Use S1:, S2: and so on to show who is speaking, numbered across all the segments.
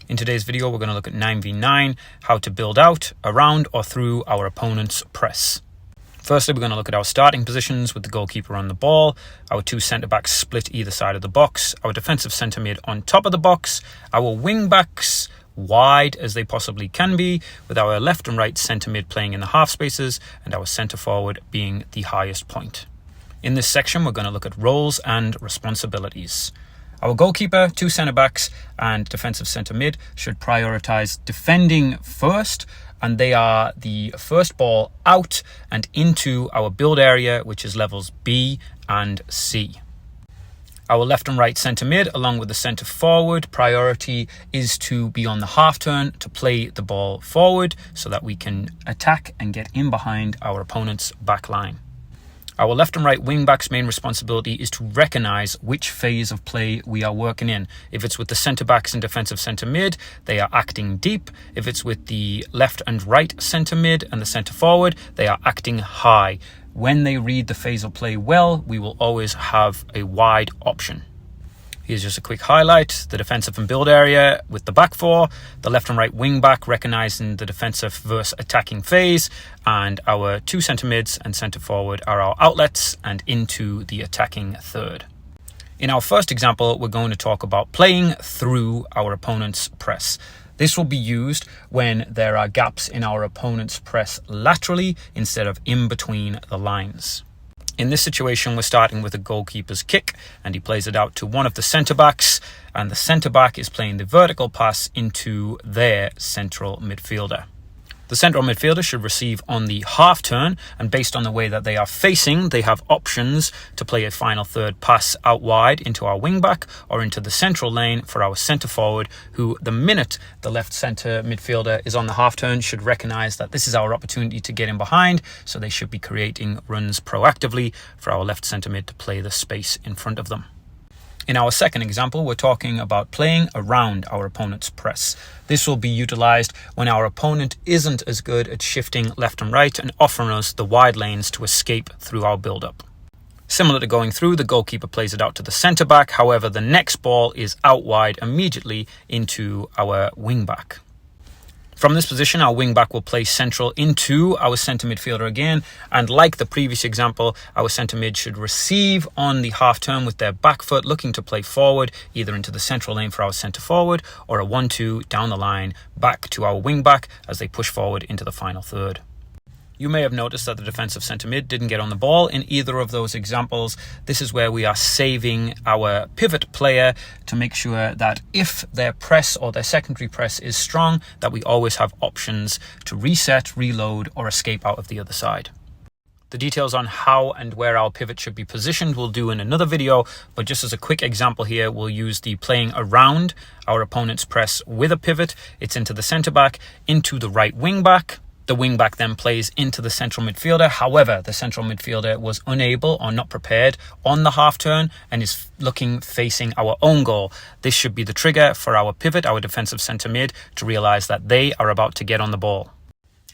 S1: In today's video, we're going to look at 9v9, how to build out, around or through our opponent's press. Firstly, we're going to look at our starting positions with the goalkeeper on the ball, our two centre-backs split either side of the box, our defensive centre-mid on top of the box, our wing-backs wide as they possibly can be, with our left and right centre-mid playing in the half spaces and our centre-forward being the highest point. In this section, we're going to look at roles and responsibilities. Our goalkeeper, two centre-backs and defensive centre-mid should prioritise defending first, and they are the first ball out and into our build area, which is levels B and C. Our left and right centre-mid, along with the centre-forward, priority is to be on the half turn to play the ball forward so that we can attack and get in behind our opponent's back line. Our left and right wing-back's main responsibility is to recognise which phase of play we are working in. If it's with the centre-backs and defensive centre-mid, they are acting deep. If it's with the left and right centre-mid and the centre-forward, they are acting high. When they read the phase of play well, we will always have a wide option. Here's just a quick highlight. The defensive and build area with the back four, the left and right wing back recognizing the defensive versus attacking phase, and our two centre mids and centre forward are our outlets and into the attacking third. In our first example, we're going to talk about playing through our opponent's press. This will be used when there are gaps in our opponent's press laterally instead of in between the lines. In this situation, we're starting with a goalkeeper's kick, and he plays it out to one of the centre-backs, and the centre-back is playing the vertical pass into their central midfielder. The central midfielder should receive on the half turn, and based on the way that they are facing, they have options to play a final third pass out wide into our wing-back or into the central lane for our centre-forward, who the minute the left centre midfielder is on the half turn should recognise that this is our opportunity to get in behind, so they should be creating runs proactively for our left centre mid to play the space in front of them. In our second example, we're talking about playing around our opponent's press. This will be utilised when our opponent isn't as good at shifting left and right and offering us the wide lanes to escape through our build-up. Similar to going through, the goalkeeper plays it out to the centre-back. However, the next ball is out wide immediately into our wing-back. From this position, our wing-back will play central into our centre midfielder again, and like the previous example, our centre mid should receive on the half turn with their back foot, looking to play forward, either into the central lane for our centre forward, or a 1-2 down the line back to our wing-back as they push forward into the final third. You may have noticed that the defensive centre-mid didn't get on the ball in either of those examples. This is where we are saving our pivot player to make sure that if their press or their secondary press is strong, that we always have options to reset, reload, or escape out of the other side. The details on how and where our pivot should be positioned we'll do in another video, but just as a quick example here, we'll use the playing around our opponent's press with a pivot. It's into the centre-back, into the right wing-back. The wing-back then plays into the central midfielder. However, the central midfielder was unable or not prepared on the half turn and is looking facing our own goal. This should be the trigger for our pivot, our defensive centre-mid, to realise that they are about to get on the ball.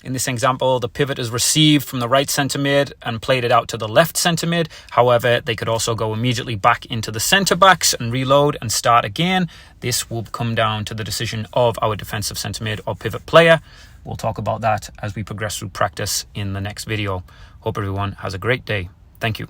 S1: In this example, the pivot is received from the right centre-mid and played it out to the left centre-mid. However, they could also go immediately back into the centre-backs and reload and start again. This will come down to the decision of our defensive centre-mid or pivot player. We'll talk about that as we progress through practice in the next video. Hope everyone has a great day. Thank you.